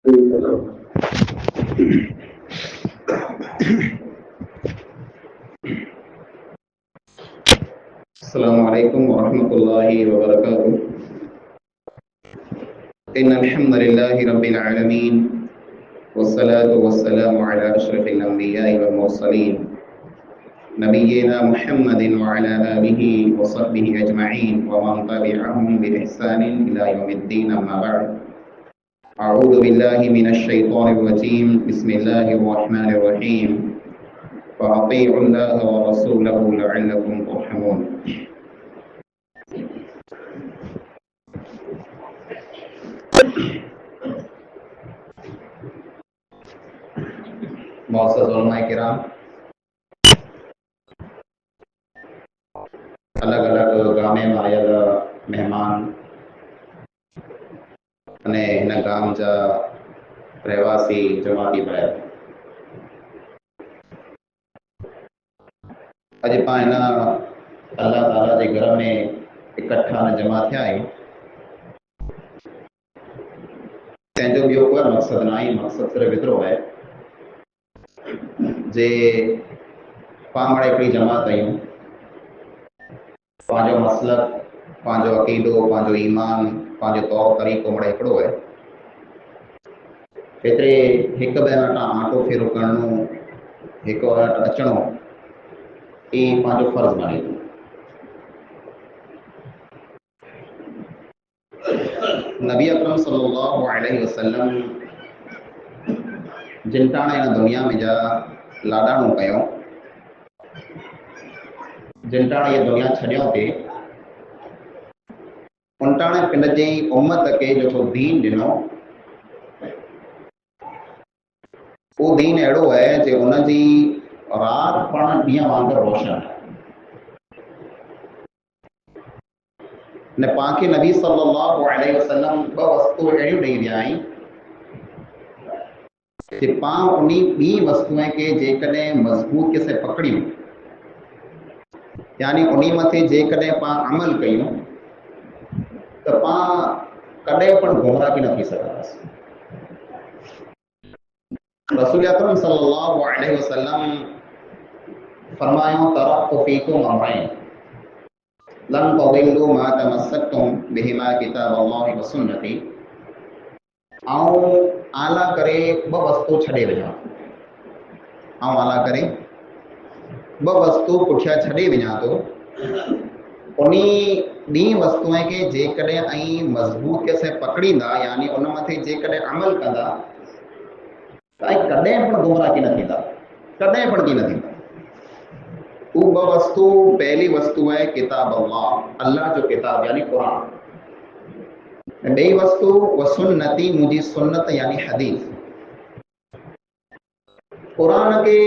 السلام علیکم ورحمۃ اللہ وبرکاتہ. ان الحمد للہ رب العالمین والصلاة والسلام على اشرف الانبیاء والمرسلین نبینا محمد وعلى آلہ وصحبہ اجمعین ومن تبعهم بإحسان الى یوم الدین. اما بعد، اعوذ باللہ من الشیطان الرجیم. بسم اللہ الرحمن الرحیم. فاطیعوا اللہ ورسولہ لعلکم ترحمون. معزز علماء کرام، الگ الگ ગામે માં આવેલા મહેમાન અને એના ગામ જા રહેવાસી જમાતી ભાઈ, अॼु पाण हिन अल्लाह ताला जे घर में इकट्ठा न जमा थिया आहियूं. तंहिंजो ॿियो कोई मक़सदु न आहे. मक़सदु सिर्फ़ु एतिरो आहे जे पाण वटि हिकिड़ी जमात आहियूं, पंहिंजो मसलक, पंहिंजो अक़ीदो, पंहिंजो ईमान, पंहिंजो तौर तरीक़ो मिड़े हिकिड़ो आहे. एतिरे हिक ॿिए वटां आटो फेरो करणो, हिक वटि अचणो, ई पंहिंजो फ़र्ज़ु मञे थो. नबी अकरम सल्लल्लाहु अलैहि वसल्लम जिन टाणे हिन दुनिया में जा लाॾाणो कयूं, जिन टाणे इहा दुनिया छॾियो थे, उन टाणे पिंड जी उम्मत खे जेको दीन ॾिनो, उहो दीन अहिड़ो आहे जे उनजी रात पण ॾींहं वांगुरु रोशन आहे. न पांखे नबी सल्लल्लाहु अलैहि वसल्लम ॿ वस्तू अहिड़ियूं ॾेई विया आहिनि कि पाण उन ॿी वस्तुअ खे जेकॾहिं मज़बूतीअ सां पकड़ियूं, यानी उन मथे जेकॾहिं पाण अमल कयूं, त पाण कॾहिं पण गुमराह न थी सघंदासीं. रसूल अकरम सल्लल्लाहु अलैहि वसल्लम फरमायो, तरक्तु फीकुम अमरैन लन तदिल्लू मा तमस्सक्तुम बिहिमा किताबल्लाहि व सुन्नती. आऊं आला करे ॿ वस्तू छॾे वञा, आला करे ॿ वस्तू पुठियां छॾे वञा थो. उन ॿी वस्तुअ खे जेकॾहिं ऐं मज़बूतीअ सां पकड़ींदा, यानी उन मथे जेकॾहिं अमल कंदा, त कॾहिं पण गुमराह न थींदा, कॾहिं पण न थींदा. उहे ॿ वस्तू, पहली वस्तु आहे किताब अल्लाह, अल्लाह जो किताब यानी क़ुरान. ॿी वस्तु व सुन्नती, मुंहिंजी सुन्नत यानी हदीस. क़ुरान खे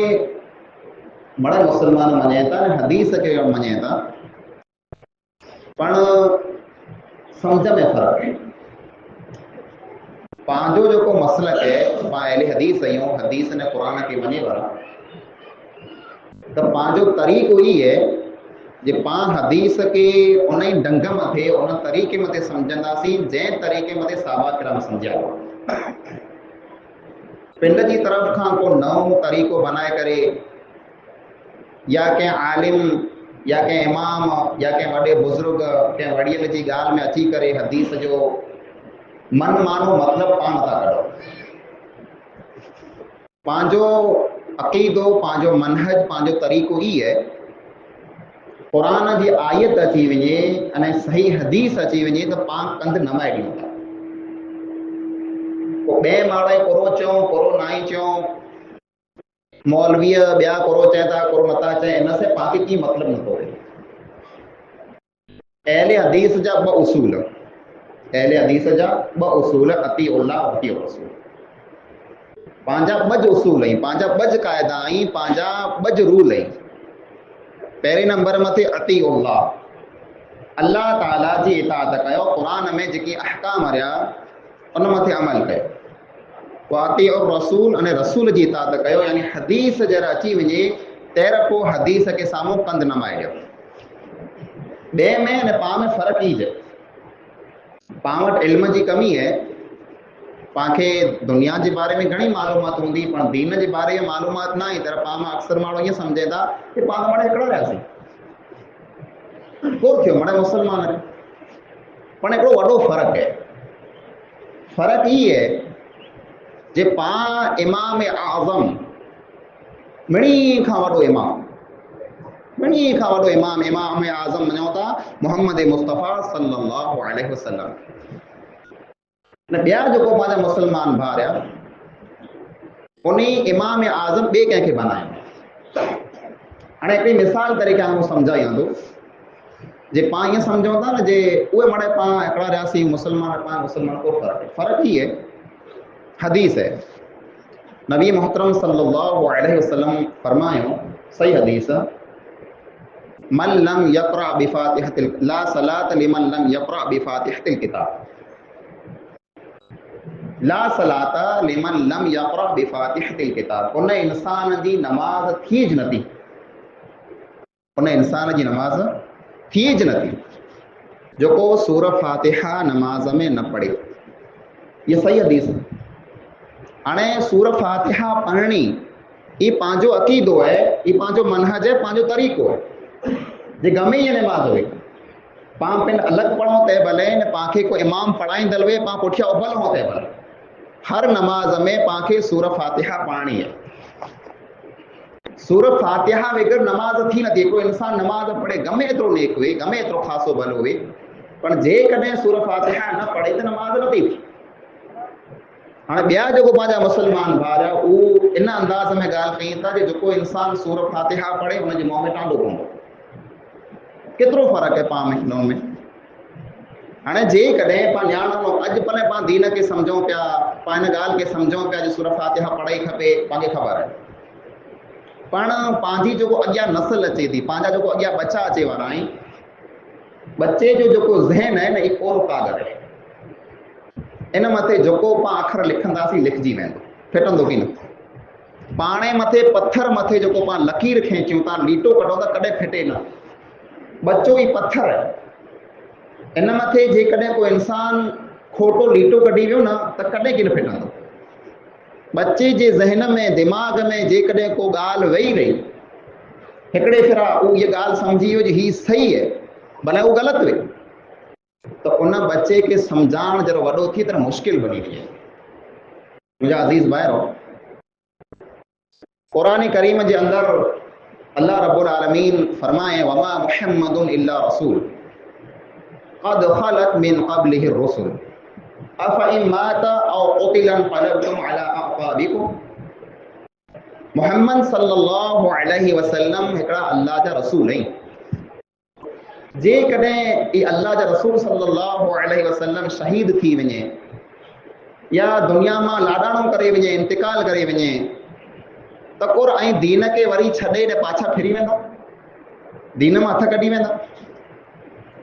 बड़ा मुसलमान मञे था, हदीस खे मञे था, पण सम्झ में फ़र्क़ु आहे. पंहिंजो जेको मसलक आहे, पाण अहले हदीस आहियूं, हदीस ने क़ुरान खे मञे वारा, त पंहिंजो तरीक़ो ई आहे जे पाण हदीस खे उन ई ढंग मथे, उन तरीक़े मथे सम्झंदासीं जंहिं तरीक़े मथे साहबा किराम सम्झिया हुआ. पिंड जी तरफ़ खां को नओं तरीक़ो बनाए करे, या कंहिं आलिम, या कंहिं इमाम, या कंहिं वॾे बुज़ुर्ग, कंहिं वड़ियल जी ॻाल्हि में अची करे हदीस जो मन मानो मतिलबु पाण नथा कढो. पंहिंजो अक़ीदो, पंहिंजो मनहज, पंहिंजो तरीक़ो ई आहे. क़ुरान जी आयत अची वञे अने सही हदीस अची वञे त पाण कंधु नमाए ॾियूं था. पोइ ॿिए माण्हू कोरो चऊं, कोरो नाई चऊं, मौलवीअ ॿिया कोरो चए था, कोरो नथा चए, इन से पाणखे कीअं मतिलबु नथो रहे. अहले हदीस जा ॿ उसूल, अहले हदीस जा ॿ उसूल, अतीउल्लाह व अतीउर रसूल. पंहिंजा ॿ उसूल आहिनि, पंहिंजा ॿ क़ाइदा आहिनि, पंहिंजा ॿ रूल आहिनि. पहिरें नंबर मथे अतीउल्लाह, अल्लाह ताला जी इताअत कयो, क़ुरान में जेके अहकाम रहिया उन मथे अमल कयो. अतीउर रसूल, अने रसूल जी इताअत कयो, यानी हदीस जॾहिं अची वञे तंहिं पोइ हदीस खे साम्हूं कंधु नमाए ॾियो. ॿिए में अने पाण में फ़र्क़ु ई आहे. पाण वटि इल्म जी कमी आहे, पाखे दुनिया जे बारे में घणी मालूमात हूंदी पण दीन जे बारे में मालूमात न आहे, त पाण अक्सर माण्हू ईअं सम्झे था कि पाण माणे हिकिड़ा रहियासीं, को थियो माणे मुस्लमान आहियूं। पण हिकिड़ो वॾो फ़र्क़ु आहे। फ़र्क़ु ई आहे जे पाण इमाम आज़म मिणी खां वॾो इमाम इमाम आज़म मञूं था मोहम्मद मुस्तफ़ा सल्लल्लाहु अलैहि वसल्लम। न ॿिया जेको पंहिंजा मुस्लमान भाउ हुआ उन इमाम आज़म ॿिए कंहिंखे बनायो। हाणे हिकिड़ी मिसाल तरीक़े सां सम्झायां थो, जे पाण ईअं सम्झूं था न जे उहे माणे पाण हिकिड़ा रहियासीं मुस्लमान, पाण मुस्लमान को फ़र्क़ु ई आहे। हदीस है नबी मोहतरम सल्लल्लाहु अलैहि वसल्लम फरमायो, सही हदीस, मन लम यक़रा बिफातिहतिल ला सलात लिमन लम यक़रा बिफातिहतिल किताब, ला सलाता लिमन लम यक़रा बिफातिहतिल किताब। उन इंसान जी नमाज थी ज नथी, उन इंसान जी नमाज थी ज नथी जेको सूरह फातिहा नमाज में न पढ़े। ये सही हदीस है। हाणे सूरह फातिहा पढ़णी ये पंहिंजो अक़ीदो है, ये पंहिंजो मनहज है, पंहिंजो तरीक़ो है। जे गमे ये नमाज हुए पाण पिन अलॻि पढ़ो तंहिं भले न पाणखे को इमाम पढ़ाईंदल हुए पाण पुठियां उबल हो तंहिं भले, हर नमाज में पाणखे सूरह फातिहा पढ़णी है। सूरह फातिहा बगैर नमाज थी नथी। कोई इंसान नमाज पढ़े गमे एतिरो नेक हुए, गमे एतिरो ख़ासो भलो हुए, पर जेकॾहिं सूरह फातिहा न पढ़े त नमाज नथी थी। हाणे ॿिया जेको पंहिंजा मुस्लमान भाउ हुआ उहो इन अंदाज़ में ॻाल्हि कई था कि जेको इंसान सूरह फातिहा पढ़े हुनजे मुंहं में टांडो पवंदो। केतिरो फ़र्क़ु आहे पाण में हिननि में। हाणे जेकॾहिं पाण ॼाणो अॼु भले पाण दीन खे सम्झूं पिया, पाण हिन ॻाल्हि खे सम्झूं पिया जो सूरह फातिहा पढ़े ई खपे, पाणखे ख़बर आहे, पण पंहिंजी जेको अॻियां नस्ल अचे थी, पंहिंजा जेको अॻियां बचा अचे वारा आहिनि, बच्चे जो जेको ज़हन आहे न इहो कोरो कागर आहे। इन मथे जेको पाण अखर लिखंदासीं लिखजी वेंदो, फिटंदो की न। पाणे मथे पत्थर मथे जेको पाण लकीर खींचियूं था, लीटो कढो त कॾहिं फिटे न। बच्चो ई पत्थर आहे। इन मथे जेकॾहिं को इंसान खोटो लीटो कढी वियो न त कॾहिं की न फिटंदो। बच्चे जे ज़हन में दिमाग़ में जेकॾहिं को ॻाल्हि वेही रही, हिकिड़े फिरा उहो इहा ॻाल्हि सम्झी वियो जी हीअ सही आहे, भले उहो ग़लति हुई, त उन बच्चे खे सम्झाइण जहिड़ो वॾो थी त मुश्किल बनी वई आहे। मुंहिंजा अज़ीज़ भाइरो, क़ुरान करीम जे अंदरि अल्लाह रब्बुल आलमीन फरमाए, वमा मुहम्मदुन इल्ला रसूल क़द खलत मिन क़ब्लिहि रुसुल अफ़इन मात औ क़ुतिला क़लबतुम अला अक़ाबिकुम। मोहम्मद सल्लल्लाहु अलैहि वसल्लम हिकिड़ा अल्लाह जा रसूल आहिनि। जेकॾहिं ई अल्लाह जा रसूल सल्लल्लाहु अलैहि वसल्लम शहीद थी वञे या दुनिया मां लाॾाणो करे वञे, इंतिकाल करे वञे, त कुर ऐं दीन खे वरी छॾे ॾे पाछा फिरी वेंदा, दीन मां हथ कढी वेंदा।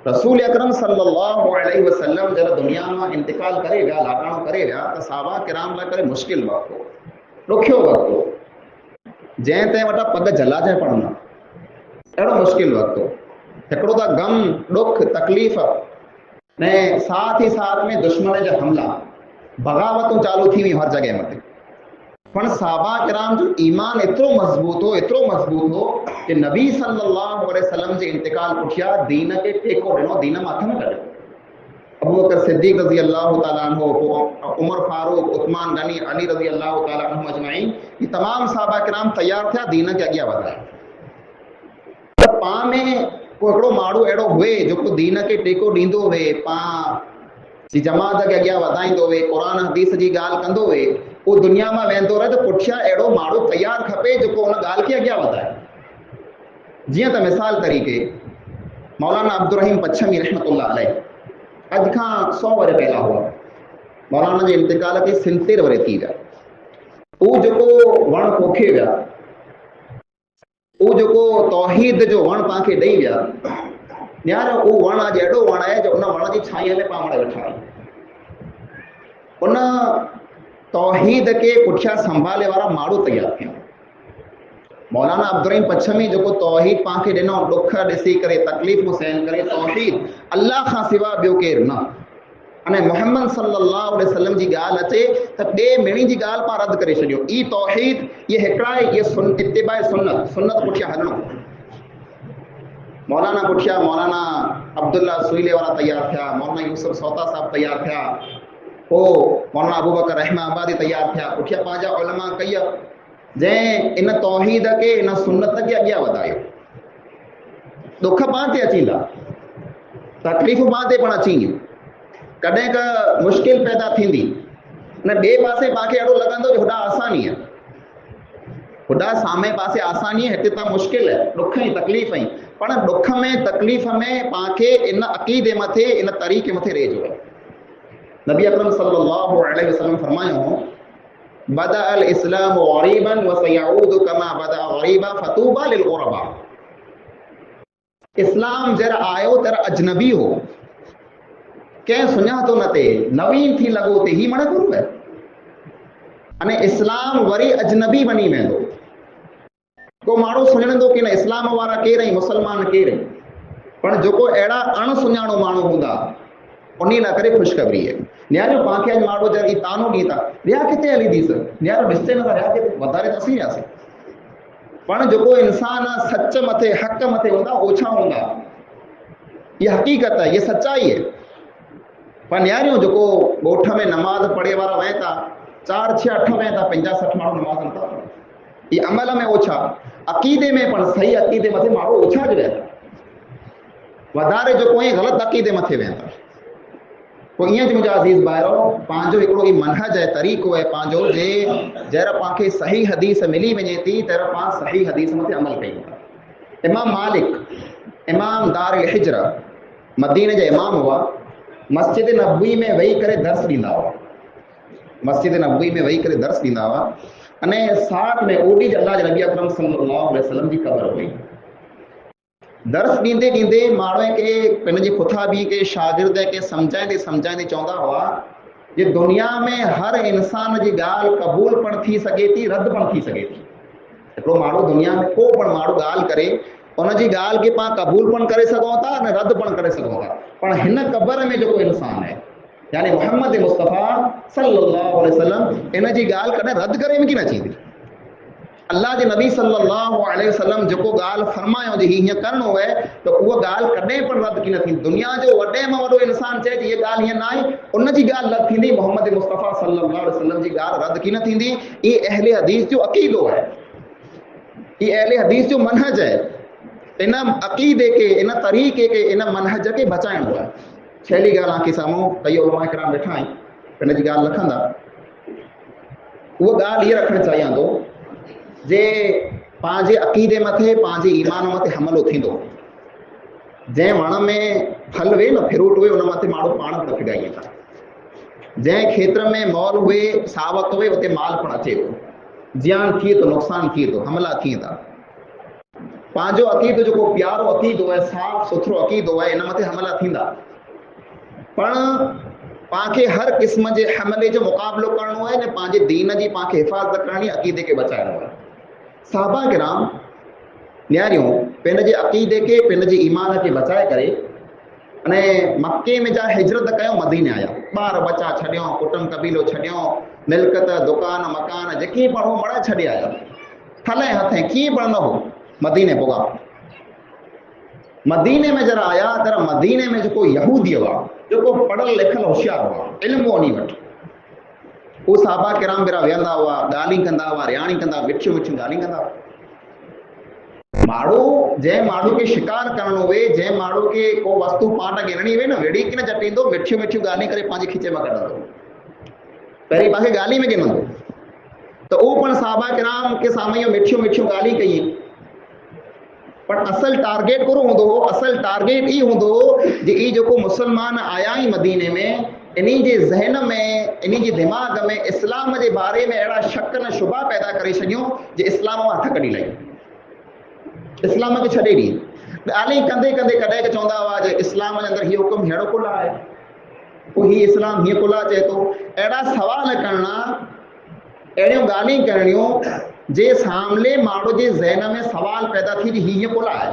रसूल अकरम सल्लल्लाहु अलैहि वसल्लम जब दुनिया में इंतिकाल करे विया, लाॾाणो करे विया, त साहबा किराम लाइ करे मुश्किल वक़्तु हो, ॾुखियो वक़्तु हो, जंहिं ते वटा पग जलाजे पढ़ना, अहिड़ो मुश्किल वक़्तु हो। हिकिड़ो त गम, ॾुख, तकलीफ़ ने साथ ही साथ में दुश्मन जा हमला, बग़ावतूं चालू थी वियूं हर जॻह मथे। पण साहबा किराम जो ईमान एतिरो मज़बूत हो कि नबी सल्लल्लाहु अलैहि वसल्लम जे इंतिकाल पुठियां दीन खे टेको ॾिनो, दीन मां हथ न कढियो। अबू बकर सिद्दीक़ रज़ी अल्लाह ताला अन्हु, उमर फारूक, उस्मान गनी, अली रज़ी अल्लाह ताला अन्हु अजमाइन, ये तमाम साहबा किराम तैयार थिया दीन खे अॻियां वधाइण। त पाण में को हिकिड़ो माण्हू अहिड़ो हुए जेको दीन खे टेको ॾींदो हुए, पाण जी जमात खे अॻियां वधाईंदो हुए, क़ुरान हदीस जी ॻाल्हि कंदो हुए, उहो दुनिया में वेंदो रहे त पुठियां अहिड़ो माण्हू तैयार खपे जेको उन ॻाल्हि खे अॻियां वधाए। जीअं त मिसाल तरीक़े मौलाना अब्दुल रहीम पच्छमी रहमतुल्लाह अलैह अॼु खां 100 वर पहला हुआ, मौलाना जे इंतिकाल खे 70 वर थी विया। उहो जेको वण पोखे विया, उहो जेको तौहीद जो वण तव्हांखे ॾेई विया, यार उहो वण अॼु अहिड़ो वण आहे जो उन वण जी छाईअ में पाण वेठा आहियूं। उन तौहीद के पुठियां संभाले वारा माण्हू तैयार थिया। मौलाना अब्दुल रहीम पच्छमी जेको तौहीद पाण खे ॾिनो, ॾुख ॾिसी करे, तकलीफ़ूं सहन करे, तौहीद अल्लाह खां सिवा ॿियो केरु न, अने मोहम्मद सल्लल्लाहु अलैहि वसल्लम जी ॻाल्हि अचे त ॿिए मिणी जी ॻाल्हि पाण रद्द करे छॾियो। ई तौहीद, ये हिकिड़ा ये इत्तिबाए सुन्नत, सुन्नत पुठियां हलणो। मौलाना पुठियां मौलाना अब्दुल्ला सुईले वारा तैयार थिया, मौलाना यूसुफ सौता साहब तैयार थिया, पोइ मौलाना अबू बकर रहमाबादी तैयार थिया, पुठियां पंहिंजा उलमा कई जंहिं इन तौहीद खे इन सुन्नत खे अॻियां वधायो। दुख पाण ते अचींदा, तकलीफ़ूं पाण ते पण अचींदियूं, कॾहिं का मुश्किल पैदा थींदी, न ॿिए पासे पाणखे अहिड़ो लॻंदो जो होॾा आसानी आहे, होॾा सामे पासे आसानी आहे, हिते त मुश्किल आहे, ॾुख ऐं तकलीफ़ ऐं पण ॾुख में तकलीफ़ में पाणखे इन अक़ीदे मथे इन तरीक़े मथे रेजो आहे। नबी अकरम सल्लल्लाहु अलैहि वसल्लम फरमायो, बदा अल इस्लाम गरीबन व सयऊदु कमा बदा गरीबा फतूबा लिल गुरबा। इस्लाम जरा आयो तर अजनबी हो, कंहिं सुञातो न ते, नवीन थी लॻो ते, ही मण गुरु आहे। अने इस्लाम वरी अजनबी बनी वेंदो, को माण्हू सुञाणंदो कि न इस्लाम वारा केर आहिनि, मुसलमान केर आहिनि, पण जेको अहिड़ा अणसुञाणो माण्हू हूंदा उन लाइ करे ख़ुशख़बरी आहे। न्यारो पाणखे अॼु माण्हू जॾहिं तानो ॾींदा, रिया किथे हली थी सर, न्यारो ॾिसते नथा, रिया किथे, वधारे त असीं वियासीं, पण जेको इंसान सच मथे हक़ मथे हूंदा ओछा हूंदा, इहा हक़ीक़त आहे, इहा सच्चाई आहे। पर न्यारियूं जेको ॻोठ में नमाज़ पढ़े वारा वहे था, 4, 6, 8 वहे था, 50, 60 माण्हू नमाज़ नथा पढ़नि, इहे अमल में ओछा, अक़ीदे में पण सही अक़ीदे मथे माण्हू ओछा ज वेंदा, वधारे जेको ऐं ग़लति अक़ीदे मथे वेंदा। पोइ ईअं मुंहिंजा अज़ीज़ भाइरो, पंहिंजो हिकिड़ो ई मनहज आहे, तरीक़ो आहे पंहिंजो, जे जहिड़ा पाणखे सही हदीस मिली वञे थी तहिड़ा पाण सही हदीस मथे अमल कयूं था। इमाम मालिक इमाम दार हिजरा मदीने जा इमाम हुआ, मस्जिद नबवी में वेही करे दर्स ॾींदा हुआ, मस्जिद नबवी में वेही करे दर्स ॾींदा हुआ। अने साथ में ओॾी अल्लाह जे नबी अकरम सल्लल्लाहु अलैहि वसल्लम जी क़बर हुई। दर्स ॾींदे ॾींदे माण्हू खे पंहिंजे खुथाबी खे शागिर्द खे सम्झाईंदे सम्झाईंदे चवंदा हुआ जे दुनिया में हर इंसान जी ॻाल्हि क़बूल पण थी सघे थी, रद्द पण थी सघे थी। हिकिड़ो माण्हू दुनिया में को पण माण्हू ॻाल्हि करे, उनजी ॻाल्हि खे पाण क़बूल पण करे सघूं था ऐं रद्द पण करे सघूं था, पण हिन क़बर में जेको इंसान आहे यानी मोहम्मद मुस्तफ़ा सल्लल्लाहु अलैहि वसल्लम, इन जी ॻाल्हि कॾहिं रद्द करे में की न थींदी। अल्लाह जे नबी सल्लल्लाहु अलैहि वसल्लम जेको ॻाल्हि फरमायो जे हीअं करिणो आहे त उहा ॻाल्हि कॾहिं पण रद्द की न थींदी। दुनिया जो वॾे में वॾो इंसान चए जे हीअ ॻाल्हि हीअं न आहे, उन जी ॻाल्हि रद्द थींदी, मोहम्मद मुस्तफ़ा सल्लल्लाहु अलैहि वसल्लम जी ॻाल्हि रद्द की न थींदी। ये अहले हदीस जो अक़ीदो आहे, ये अहले हदीस जो मनहज आहे। इन अक़ीदे खे, इन तरीक़े खे, इन मनहज खे बचाइणो आहे। छेली ॻाल्हि आंखे साम्हूं कई उलमा किराम वेठा आहिनि, हिन जी ॻाल्हि रखंदा, उहा ॻाल्हि हीअ रखणु चाहियां थो जे पंहिंजे अक़ीदे मथे, पंहिंजे ईमान मथे हमलो थींदो। जंहिं वण में फल हुए न, फ्रूट हुए, उन मथे माण्हू पाण पण फिगाइनि था। जंहिं खेत्र में मॉल हुए, सावक हुए, उते माल पण अचे थो, जियान थिए थो, नुक़सान थिए थो, हमला थिए था। पंहिंजो अक़ीदो जेको प्यारो अक़ीदो आहे, साफ़ सुथरो अक़ीदो आहे, इन मथे हमला थींदा, पण पाणखे हर क़िस्म जे हमले जो मुक़ाबिलो करणो आहे, पंहिंजे दीन जी पाणखे हिफ़ाज़त करणी, अक़ीदे खे बचाइणो आहे। साहबा किराम न्यारियूं पंहिंजे अक़ीदे खे, पंहिंजे ईमान खे बचाए करे अने मक्के में जा हिजरत कयो, मदीने आया, ॿार बच्चा छॾियो, कुटुंब कबीलो छॾियो, मिल्कत दुकान मकान जेकी पण हो मण छॾे आया, थले हथे कीअं पण न हो, मदीने पहुगा। मदीने में जरा आया तर मदीने में जेको यहूदी हुआ, जेको पढ़ल लिखल होशियार हुआ, इल्मु उन्ही वटि, उहे साहबा किराम बिरा वेहंदा हुआ, ॻाल्हियूं कंदा हुआ, रियाणी कंदा, मिठियूं मिठियूं ॻाल्हियूं कंदा हुआ। माण्हू जंहिं माण्हू खे शिकार करणो हुए, जंहिं माण्हू खे को वस्तु पाट गिरणी हुए न, वेड़ी की न जटींदो, मिठियूं मिठियूं ॻाल्हियूं करे पंहिंजे खीचे मां कढंदो, पहिरीं पाणखे ॻाल्हि में गिनंदो। त उहो पण साहबा किराम के साम्हूं इहो मिठियूं मिठियूं ॻाल्हियूं कयूं, पर असल टारगेट कहिड़ो हूंदो हो? असल टारगेट ई हूंदो हो जे ई जेको मुसलमान आया ई मदीने में, इन्ही जे ज़हन में, इन्ही जे दिमाग़ में इस्लाम जे बारे में अहिड़ा शक न शुबा पैदा करे छॾियूं जे इस्लाम मां हथ कढी लायूं, इस्लाम खे छॾे ॾी। ॻाल्हि कंदे कंदे कॾहिं चवंदा हुआ जे इस्लाम जे अंदरि हीअ हुकुम अहिड़ो कुल आहे, पोइ हीअ इस्लाम हीअं कुल चए थो। अहिड़ा सवाल करणा, अहिड़ियूं ॻाल्हियूं करणियूं जे सामने माण्हू जे ज़हन में सवाल पैदा थी हीअं कुल आहे।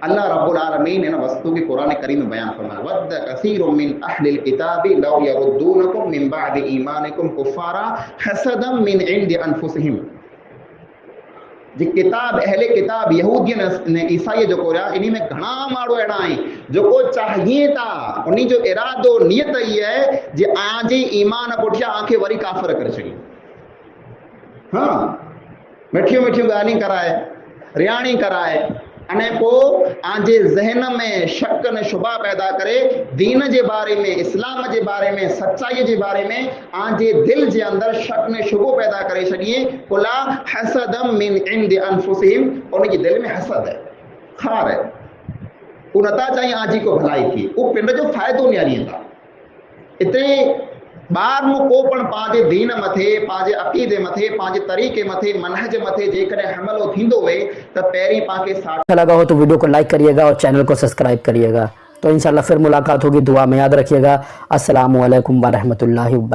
अल्लाह रब्बुल आलमीन इन वस्तु की कुरान करीम में बयान फरमाया, वद्द कसीरुम मिन अहलिल किताबि लौ यरुद्दूनकुम मिन बअदि ईमानिकुम कुफ्फारा हसदम मिन इंदि अनफुसिहिम। जी किताब अहले किताब यहूदियन ने ईसाई जो कोया इन्हीं में घणा माण्हू अहिड़ा आहिनि जो को चाहिए था उन्हीं जो इरादो नियत ई है जे आजे ईमान पुठिया आंखे वरी काफ़िर करे छॾी। हाँ मिठियूं मिठियूं ॻाल्हियूं कराए रियाणी कराए अने पोइ आंजे ज़हन में शक ने शुबा पैदा करे दीन जे बारे में इस्लाम जे बारे में सच्चाई जे बारे में आंजे दिल जे अंदर शक ने शुबो पैदा करे छॾिए। कुला हसदम मिन इंदि अनफुसिहिम, उनके दिल में हसद है, खार है, उन नथा चाहिए आजी को भलाई थी, वो पिंड जो फ़ाइदो न्यारींदा। इते ॿार नु को पण पंहिंजे दीन मथे पंहिंजे अक़ीदे मथे पंहिंजे तरीक़े मथे मनहज मथे जेकॾहिं हमलो थींदो वे त पहिरीं पांखे अच्छा लगा हो तो वीडियो को लाइक करिएगा और चैनल को सब्सक्राइब करिएगा। तो इंशाल्लाह फिर मुलाकात होगी, दुआ में याद रखिएगा। अस्सलामु अलैकुम व रहमतुल्लाहि व बरकातहू।